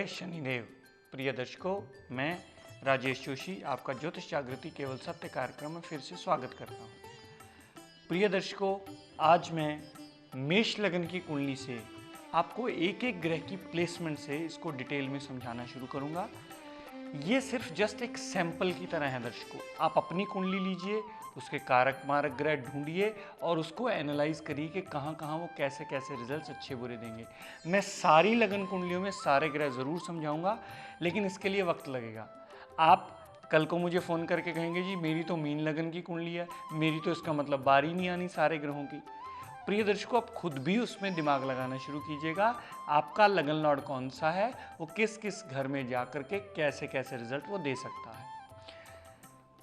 शनिदेव। प्रिय दर्शकों, मैं राजेश जोशी आपका ज्योतिष जागृति केवल सत्य कार्यक्रम में फिर से स्वागत करता हूँ। प्रिय दर्शकों, आज मैं मेष लगन की कुंडली से आपको एक एक ग्रह की प्लेसमेंट से इसको डिटेल में समझाना शुरू करूँगा। ये सिर्फ जस्ट एक सैंपल की तरह है दर्शकों। आप अपनी कुंडली लीजिए, उसके कारक मारक ग्रह ढूंढिए और उसको एनालाइज करिए कि कहाँ कहाँ वो कैसे कैसे रिजल्ट्स अच्छे बुरे देंगे। मैं सारी लगन कुंडलियों में सारे ग्रह ज़रूर समझाऊंगा, लेकिन इसके लिए वक्त लगेगा। आप कल को मुझे फ़ोन करके कहेंगे जी मेरी तो मीन लगन की कुंडली है, मेरी तो इसका मतलब बारी नहीं आनी सारे ग्रहों की। प्रिय दर्शकों, आप खुद भी उसमें दिमाग लगाना शुरू कीजिएगा। आपका लगन लॉर्ड कौन सा है, वो किस किस घर में जा करके कैसे कैसे रिजल्ट वो दे सकता है।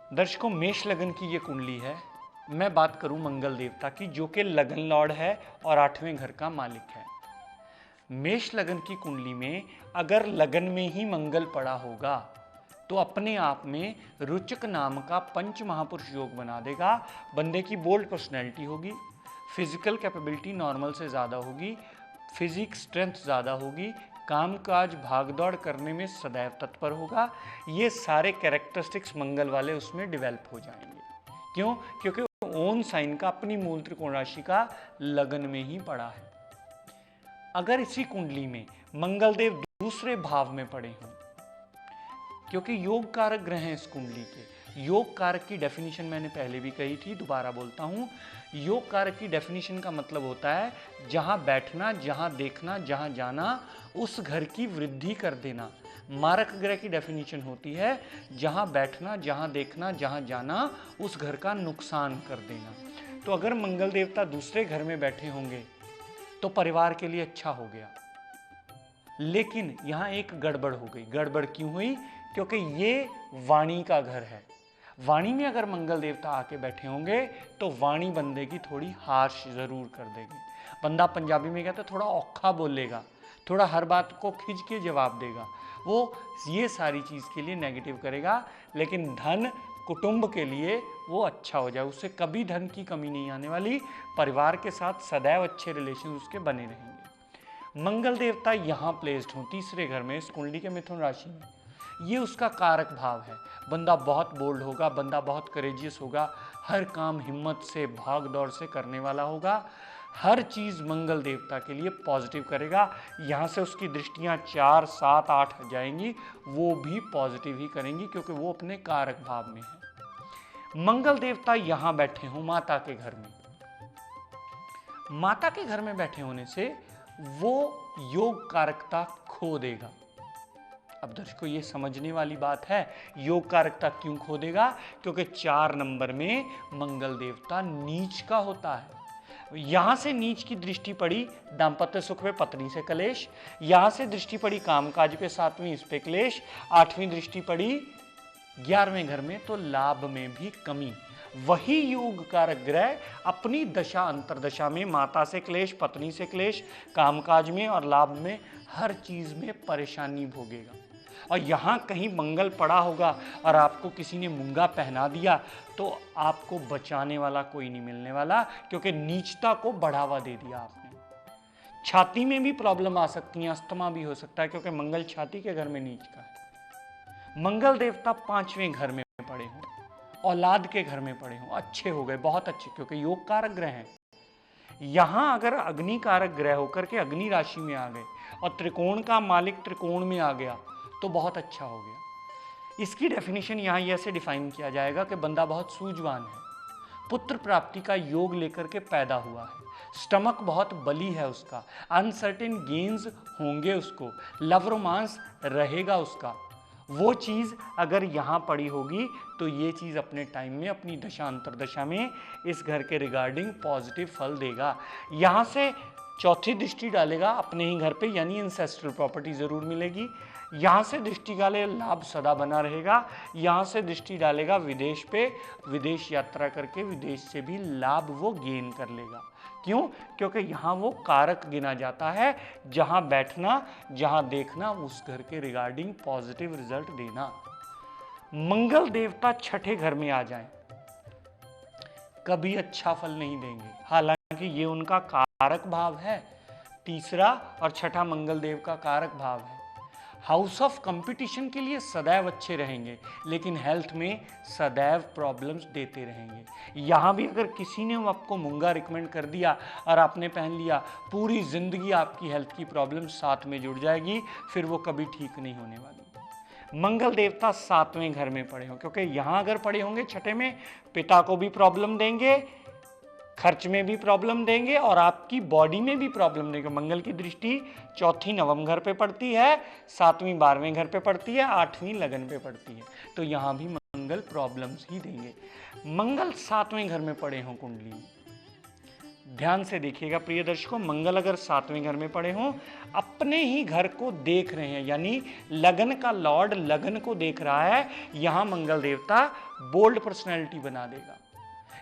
दर्शकों, मेष लगन की ये कुंडली है। मैं बात करूं मंगल देवता की, जो कि लगन लॉर्ड है और 8वें घर का मालिक है। मेष लगन की कुंडली में अगर लगन में ही मंगल पड़ा होगा तो अपने आप में रुचक नाम का पंच महापुरुष योग बना देगा। बंदे की बोल्ड पर्सनैलिटी होगी, फिजिकल कैपेबिलिटी नॉर्मल से ज़्यादा होगी, फिजिक स्ट्रेंथ ज़्यादा होगी, कामकाज भागदौड़ करने में सदैव तत्पर होगा। ये सारे कैरेक्टरिस्टिक्स मंगल वाले उसमें डेवलप हो जाएंगे। क्यों? क्योंकि ओन साइन का अपनी मूल त्रिकोण राशि का लगन में ही पड़ा है। अगर इसी कुंडली में मंगल देव दूसरे भाव में पड़े हों, क्योंकि योग कारक ग्रह हैं इस कुंडली के। योग कारक की डेफिनेशन मैंने पहले भी कही थी, दोबारा बोलता हूं। योग कारक की डेफिनेशन का मतलब होता है जहां बैठना, जहां देखना, जहां जाना, उस घर की वृद्धि कर देना। मारक ग्रह की डेफिनेशन होती है जहां बैठना, जहां देखना, जहां जाना, उस घर का नुकसान कर देना। तो अगर मंगल देवता दूसरे घर में बैठे होंगे तो परिवार के लिए अच्छा हो गया, लेकिन यहां एक गड़बड़ हो गई। गड़बड़ क्यों हुई? क्योंकि ये वाणी का घर है। वाणी में अगर मंगल देवता आके बैठे होंगे तो वाणी बंदे की थोड़ी हार्श जरूर कर देगी। बंदा पंजाबी में कहता है थोड़ा औखा बोलेगा, थोड़ा हर बात को खिंच के जवाब देगा। वो ये सारी चीज़ के लिए नेगेटिव करेगा, लेकिन धन कुटुंब के लिए वो अच्छा हो जाए, उससे कभी धन की कमी नहीं आने वाली। परिवार के साथ सदैव अच्छे रिलेशन उसके बने रहेंगे। मंगल देवता यहाँ प्लेस्ड हों तीसरे घर में इस कुंडली के मिथुन राशि में, ये उसका कारक भाव है। बंदा बहुत बोल्ड होगा, बंदा बहुत करेजियस होगा, हर काम हिम्मत से भाग दौड़ से करने वाला होगा, हर चीज़ मंगल देवता के लिए पॉजिटिव करेगा। यहाँ से उसकी दृष्टियाँ 4, 7, 8 जाएंगी, वो भी पॉजिटिव ही करेंगी क्योंकि वो अपने कारक भाव में है। मंगल देवता यहाँ बैठे हों माता के घर में, माता के घर में बैठे होने से वो योग कारकता खो देगा। अब दर्शकों, ये समझने वाली बात है, योग कारकता क्यों खो देगा? क्योंकि 4 नंबर में मंगल देवता नीच का होता है। यहां से नीच की दृष्टि पड़ी दाम्पत्य सुख पे पत्नी से कलेश, यहां से दृष्टि पड़ी कामकाज पे 7वीं इस पे क्लेश, 8वीं दृष्टि पड़ी 11वें घर में तो लाभ में भी कमी। वही योग कारक ग्रह अपनी दशा अंतरदशा में माता से क्लेश, पत्नी से क्लेश, कामकाज में और लाभ में हर चीज में परेशानी भोगेगा। और यहाँ कहीं मंगल पड़ा होगा और आपको किसी ने मूंगा पहना दिया तो आपको बचाने वाला कोई नहीं मिलने वाला, क्योंकि नीचता को बढ़ावा दे दिया आपने। छाती में भी प्रॉब्लम आ सकती है, अस्थमा भी हो सकता है, क्योंकि मंगल छाती के घर में नीच का है। मंगल देवता 5वें घर में पड़े हों, औलाद के घर में पड़े हों, अच्छे हो गए, बहुत अच्छे, क्योंकि योग कारक ग्रह हैं। यहां अगर अग्नि कारक ग्रह होकर के अग्नि राशि में आ गए और त्रिकोण का मालिक त्रिकोण में आ गया तो बहुत अच्छा हो गया। इसकी डेफिनेशन यहाँ ऐसे डिफाइन किया जाएगा कि बंदा बहुत सूझवान है, पुत्र प्राप्ति का योग लेकर के पैदा हुआ है, स्टमक बहुत बली है उसका, अनसर्टेन गेन्स होंगे उसको, लव रोमांस रहेगा उसका। वो चीज़ अगर यहाँ पड़ी होगी तो ये चीज़ अपने टाइम में अपनी दशा अंतरदशा में इस घर के रिगार्डिंग पॉजिटिव फल देगा। यहाँ से चौथी दृष्टि डालेगा अपने ही घर पे, यानी इंसेस्ट्रल प्रॉपर्टी ज़रूर मिलेगी। यहाँ से दृष्टि डाले लाभ सदा बना रहेगा। यहाँ से दृष्टि डालेगा विदेश पे, विदेश यात्रा करके विदेश से भी लाभ वो गेन कर लेगा। क्यों? क्योंकि यहाँ वो कारक गिना जाता है जहाँ बैठना, जहाँ देखना, उस घर के रिगार्डिंग पॉजिटिव रिजल्ट देना। मंगल देवता 6ठे घर में आ जाएं कभी अच्छा फल नहीं देंगे, हालांकि ये उनका कारक भाव है। तीसरा और छठा मंगल देव का कारक भाव है। हाउस ऑफ कंपटीशन के लिए सदैव अच्छे रहेंगे, लेकिन हेल्थ में सदैव प्रॉब्लम्स देते रहेंगे। यहाँ भी अगर किसी ने आपको मूंगा रिकमेंड कर दिया और आपने पहन लिया, पूरी जिंदगी आपकी हेल्थ की प्रॉब्लम साथ में जुड़ जाएगी, फिर वो कभी ठीक नहीं होने वाली। मंगल देवता 7वें घर में पड़े हों, क्योंकि यहाँ अगर पड़े होंगे छठे में, पिता को भी प्रॉब्लम देंगे, खर्च में भी प्रॉब्लम देंगे और आपकी बॉडी में भी प्रॉब्लम देंगे। मंगल की दृष्टि चौथी नवम घर पे पड़ती है, 7वीं 12वें घर पे पड़ती है, 8वीं लगन पे पड़ती है, तो यहाँ भी मंगल प्रॉब्लम्स ही देंगे। मंगल 7वें घर में पड़े हों कुंडली में, ध्यान से देखिएगा प्रिय दर्शकों, मंगल अगर 7वें घर में पड़े हों, अपने ही घर को देख रहे हैं, यानी लगन का लॉर्ड लगन को देख रहा है, यहाँ मंगल देवता बोल्ड पर्सनैलिटी बना देगा।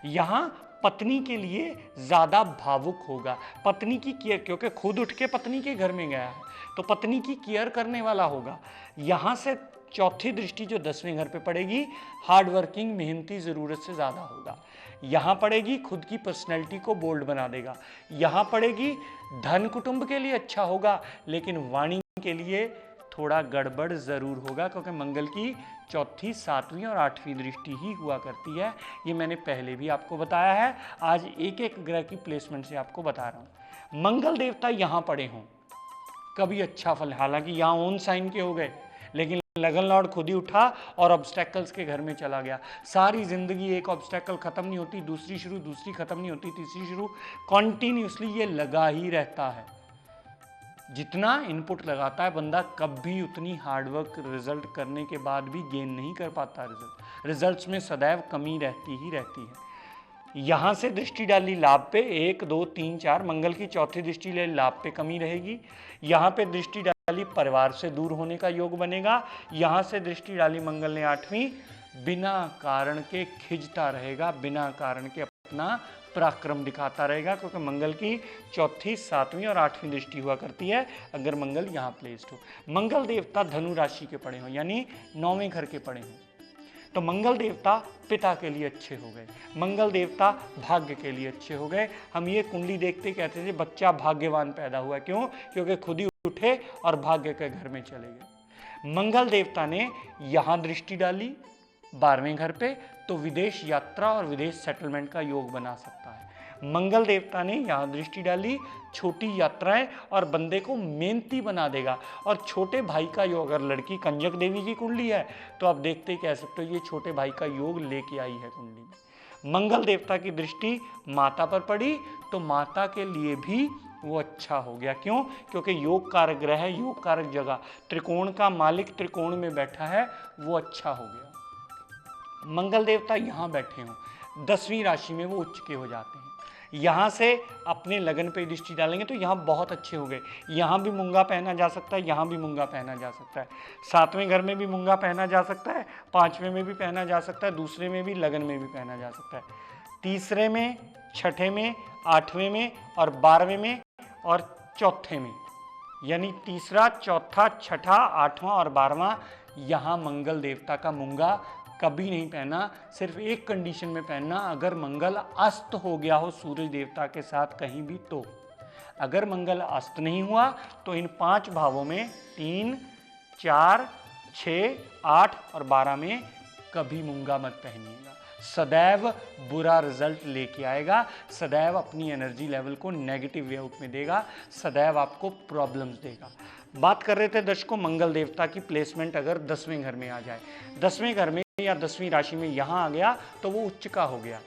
यहाँ पत्नी के लिए ज्यादा भावुक होगा, पत्नी की केयर, क्योंकि खुद उठ के पत्नी के घर में गया है तो पत्नी की केयर करने वाला होगा। यहां से चौथी दृष्टि जो 10वें घर पे पड़ेगी, हार्ड वर्किंग मेहनती जरूरत से ज्यादा होगा। यहां पड़ेगी, खुद की पर्सनैलिटी को बोल्ड बना देगा। यहां पड़ेगी, धन कुटुंब के लिए अच्छा होगा, लेकिन वाणी के लिए थोड़ा गड़बड़ जरूर होगा, क्योंकि मंगल की चौथी 7वीं और 8वीं दृष्टि ही हुआ करती है। ये मैंने पहले भी आपको बताया है, आज एक एक ग्रह की प्लेसमेंट से आपको बता रहा हूं। मंगल देवता यहां पड़े हों, कभी अच्छा फल, हालांकि यहां ओन साइन के हो गए, लेकिन लगन लॉर्ड खुद ही उठा और ऑब्स्टेकल्स के घर में चला गया। सारी जिंदगी एक ऑब्स्टेकल खत्म नहीं होती, दूसरी शुरू, दूसरी खत्म नहीं होती, तीसरी शुरू, कॉन्टिन्यूसली ये लगा ही रहता है। जितना इनपुट लगाता है बंदा, कभी उतनी हार्डवर्क रिजल्ट करने के बाद भी गेन नहीं कर पाता। रिजल्ट्स में सदैव कमी रहती ही रहती है। यहां से दृष्टि डाली लाभ पे, 1 2 3 4, मंगल की चौथी दृष्टि ले लाभ पे कमी रहेगी। यहां पे दृष्टि डाली परिवार से दूर होने का योग बनेगा। यहां से दृष्टि डाली मंगल ने 8वीं, बिना कारण के खिंचता रहेगा, बिना कारण के अपना पराक्रम दिखाता रहेगा, क्योंकि मंगल की चौथी 7वीं और 8वीं दृष्टि हुआ करती है अगर मंगल यहाँ प्लेस्ड हो। मंगल देवता धनु राशि के पड़े हो, यानी 9वें घर के पड़े हो, तो मंगल देवता पिता के लिए अच्छे हो गए, मंगल देवता भाग्य के लिए अच्छे हो गए। हम ये कुंडली देखते कहते थे बच्चा भाग्यवान पैदा हुआ, क्यों? क्योंकि खुद ही उठे और भाग्य के घर में चले गए। मंगल देवता ने यहाँ दृष्टि डाली 12वें घर पे, तो विदेश यात्रा और विदेश सेटलमेंट का योग बना सकता है। मंगल देवता ने यहाँ दृष्टि डाली, छोटी यात्राएं और बंदे को मेहनती बना देगा। और छोटे भाई का योग, अगर लड़की कंजक देवी की कुंडली है तो आप देखते ही कह सकते हो ये छोटे भाई का योग लेके आई है कुंडली में। मंगल देवता की दृष्टि माता पर पड़ी तो माता के लिए भी वो अच्छा हो गया। क्यों? क्योंकि योग कारक ग्रह है, योग कारक जगह, त्रिकोण का मालिक त्रिकोण में बैठा है, वो अच्छा हो गया। मंगल देवता यहाँ बैठे हों, 10वीं राशि में वो उच्च के हो जाते हैं। यहाँ से अपने लगन पे दृष्टि डालेंगे तो यहाँ बहुत अच्छे हो गए। यहाँ भी मूंगा पहना जा सकता है, यहाँ भी मूंगा पहना जा सकता है, 7वें घर में भी मूंगा पहना जा सकता है, 5वें में भी पहना जा सकता है, दूसरे में भी, लगन में भी पहना जा सकता है, तीसरे में, छठे में, 8वें में और 12वें में और चौथे में, यानी तीसरा, चौथा, छठा, 8वां और 12वां, यहाँ मंगल देवता का मूंगा कभी नहीं पहना। सिर्फ एक कंडीशन में पहनना, अगर मंगल अस्त हो गया हो सूरज देवता के साथ कहीं भी, तो अगर मंगल अस्त नहीं हुआ तो इन 5 भावों में 3, 4, 6, 8 और 12 में कभी मूंगा मत पहनिएगा। सदैव बुरा रिजल्ट लेके आएगा, सदैव अपनी एनर्जी लेवल को नेगेटिव वे आउट में देगा, सदैव आपको प्रॉब्लम्स देगा। बात कर रहे थे दर्शकों मंगल देवता की प्लेसमेंट अगर 10वें घर में आ जाए, 10वें घर में या 10वीं राशि में यहाँ आ गया तो वो उच्च का हो गया।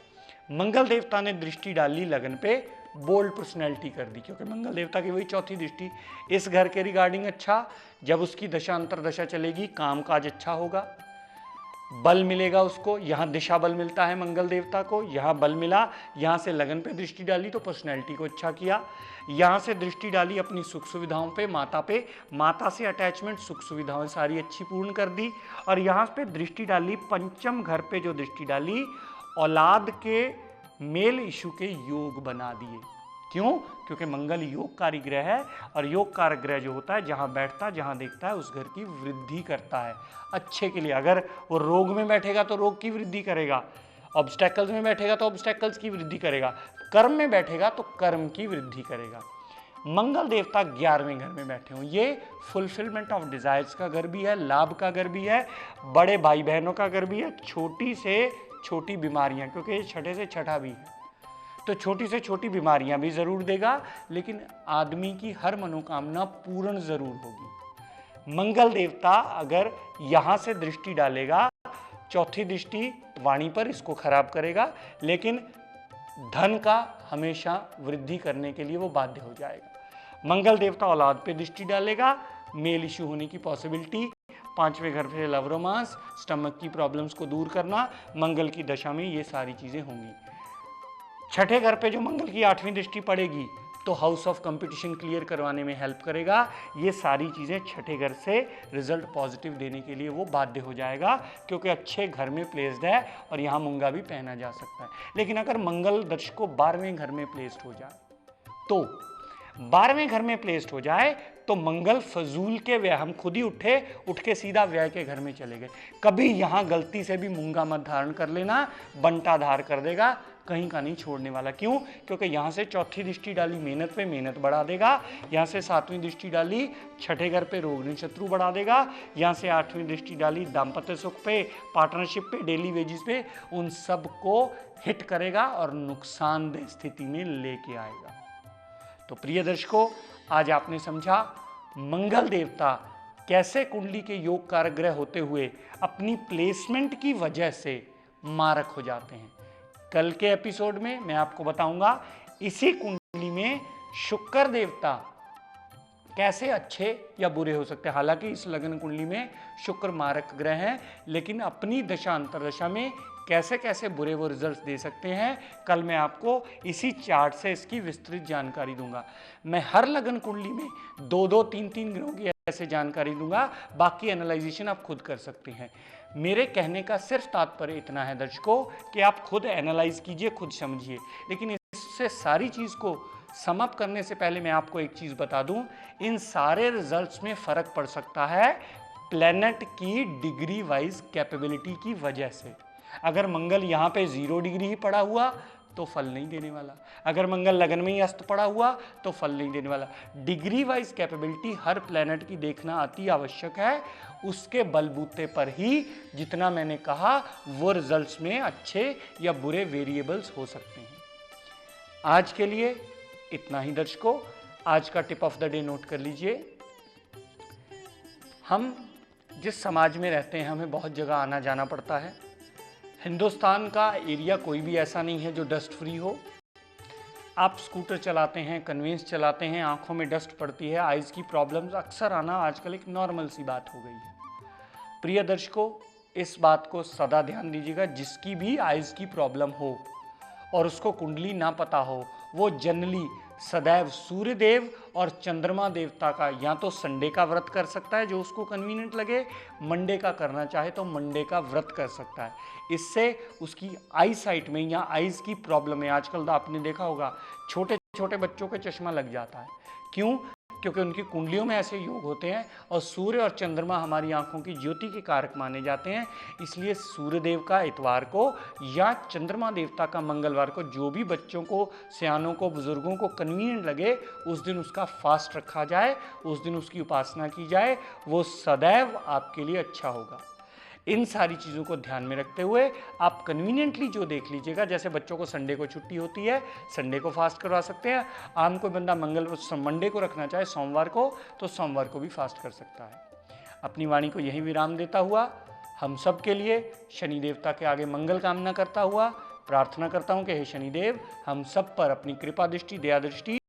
मंगल देवता ने दृष्टि डाली लगन पे, बोल्ड पर्सनैलिटी कर दी, क्योंकि मंगल देवता की वही चौथी दृष्टि इस घर के रिगार्डिंग अच्छा। जब उसकी दशा अंतर दशा चलेगी, काम काज अच्छा होगा, बल मिलेगा उसको। यहाँ दिशा बल मिलता है मंगल देवता को, यहाँ बल मिला, यहाँ से लगन पे दृष्टि डाली तो पर्सनैलिटी को अच्छा किया। यहाँ से दृष्टि डाली अपनी सुख सुविधाओं पे, माता से अटैचमेंट, सुख सुविधाएं सारी अच्छी पूर्ण कर दी। और यहाँ पे दृष्टि डाली 5म घर पे, जो दृष्टि डाली औलाद के मेल इशू के योग बना दिए। क्यों? क्योंकि मंगल योगकारी ग्रह है और योग कारक ग्रह जो होता है जहाँ बैठता, जहाँ देखता है, उस घर की वृद्धि करता है अच्छे के लिए। अगर वो रोग में बैठेगा तो रोग की वृद्धि करेगा, ऑब्स्टेकल्स में बैठेगा तो ऑब्स्टेकल्स की वृद्धि करेगा, कर्म में बैठेगा तो कर्म की वृद्धि करेगा। मंगल देवता 11वें घर में बैठे हों, ये फुलफिलमेंट ऑफ डिजायर्स का घर भी है, लाभ का घर भी है, बड़े भाई बहनों का घर भी है, छोटी से छोटी बीमारियां, क्योंकि ये छठे से छठा भी है तो छोटी से छोटी बीमारियां भी जरूर देगा, लेकिन आदमी की हर मनोकामना पूर्ण जरूर होगी। मंगल देवता अगर यहां से दृष्टि डालेगा, चौथी दृष्टि वाणी पर, इसको खराब करेगा, लेकिन धन का हमेशा वृद्धि करने के लिए वो बाध्य हो जाएगा। मंगल देवता औलाद पे दृष्टि डालेगा, मेल इश्यू होने की पॉसिबिलिटी, 5वें घर से लव रोमांस, स्टमक की प्रॉब्लम्स को दूर करना, मंगल की दशा में ये सारी चीजें होंगी। छठे घर पे जो मंगल की 8वीं दृष्टि पड़ेगी तो हाउस ऑफ कंपटीशन क्लियर करवाने में हेल्प करेगा। ये सारी चीज़ें छठे घर से रिजल्ट पॉजिटिव देने के लिए वो बाध्य हो जाएगा, क्योंकि अच्छे घर में प्लेस्ड है और यहाँ मूंगा भी पहना जा सकता है। लेकिन अगर मंगल दर्शकों 12वें घर में प्लेस्ड हो जाए तो 12वें घर में प्लेस्ड हो जाए तो मंगल फजूल के व्यय, हम खुद ही उठ के सीधा व्यय के घर में चले गए। कभी यहाँ गलती से भी मूंगा मत धारण कर लेना, बंटा धार कर देगा, कहीं का नहीं छोड़ने वाला। क्यों? क्योंकि यहाँ से चौथी दृष्टि डाली मेहनत पे, मेहनत बढ़ा देगा, यहाँ से 7वीं दृष्टि डाली छठे घर पे, रोग शत्रु बढ़ा देगा, यहाँ से 8वीं दृष्टि डाली दाम्पत्य सुख पे, पार्टनरशिप पे, डेली वेजेस पे, उन सब को हिट करेगा और नुकसानदेह स्थिति में लेके आएगा। तो प्रिय दर्शकों, आज आपने समझा मंगल देवता कैसे कुंडली के योग कारक ग्रह होते हुए अपनी प्लेसमेंट की वजह से मारक हो जाते हैं। कल के एपिसोड में मैं आपको बताऊंगा इसी कुंडली में शुक्र देवता कैसे अच्छे या बुरे हो सकते हैं। हालांकि इस लग्न कुंडली में शुक्र मारक ग्रह हैं, लेकिन अपनी दशा अंतरदशा में कैसे कैसे बुरे वो रिजल्ट्स दे सकते हैं, कल मैं आपको इसी चार्ट से इसकी विस्तृत जानकारी दूंगा। मैं हर लग्न कुंडली में 2-2, 3-3 ग्रहों की ऐसे जानकारी दूंगा, बाकी एनालाइजेशन आप खुद कर सकते हैं। मेरे कहने का सिर्फ तात्पर्य इतना है दर्शकों कि आप खुद एनालाइज कीजिए, खुद समझिए। लेकिन इससे सारी चीज़ को समाप्त करने से पहले मैं आपको एक चीज़ बता दूं, इन सारे रिजल्ट्स में फ़र्क पड़ सकता है प्लैनेट की डिग्री वाइज कैपेबिलिटी की वजह से। अगर मंगल यहाँ पे 0 डिग्री ही पड़ा हुआ तो फल नहीं देने वाला, अगर मंगल लगन में ही अस्त पड़ा हुआ तो फल नहीं देने वाला। डिग्री वाइज कैपेबिलिटी हर प्लैनेट की देखना अति आवश्यक है, उसके बलबूते पर ही जितना मैंने कहा वो रिजल्ट्स में अच्छे या बुरे वेरिएबल्स हो सकते हैं। आज के लिए इतना ही दर्शकों। आज का tip of the day note कर लीजिए। हम जिस समाज में रहते हैं हमें बहुत जगह आना जाना पड़ता है। हिंदुस्तान का एरिया कोई भी ऐसा नहीं है जो डस्ट फ्री हो। आप स्कूटर चलाते हैं, कन्वेंस चलाते हैं, आंखों में डस्ट पड़ती है, आइज़ की प्रॉब्लम्स अक्सर आना आजकल एक नॉर्मल सी बात हो गई है। प्रिय दर्शकों, इस बात को सदा ध्यान दीजिएगा, जिसकी भी आइज़ की प्रॉब्लम हो और उसको कुंडली ना पता हो, वो जनरली सदैव सूर्यदेव और चंद्रमा देवता का या तो संडे का व्रत कर सकता है जो उसको कन्वीनियंट लगे, मंडे का करना चाहे तो मंडे का व्रत कर सकता है। इससे उसकी आई साइट में या आइज़ की प्रॉब्लम है, आजकल आपने देखा होगा छोटे छोटे बच्चों के चश्मा लग जाता है। क्यों? क्योंकि उनकी कुंडलियों में ऐसे योग होते हैं और सूर्य और चंद्रमा हमारी आंखों की ज्योति के कारक माने जाते हैं। इसलिए सूर्यदेव का इतवार को या चंद्रमा देवता का मंगलवार को, जो भी बच्चों को, सियानों को, बुजुर्गों को कन्वीनियंट लगे, उस दिन उसका फास्ट रखा जाए, उस दिन उसकी उपासना की जाए, वो सदैव आपके लिए अच्छा होगा। इन सारी चीज़ों को ध्यान में रखते हुए आप कन्वीनियंटली जो देख लीजिएगा, जैसे बच्चों को संडे को छुट्टी होती है, संडे को फास्ट करवा सकते हैं। आम कोई बंदा मंडे को रखना चाहे, सोमवार को, तो सोमवार को भी फास्ट कर सकता है। अपनी वाणी को यही विराम देता हुआ हम सब के लिए शनि देवता के आगे मंगल कामना करता हुआ प्रार्थना करता हूँ कि हे शनिदेव, हम सब पर अपनी कृपा दृष्टि, दया दृष्टि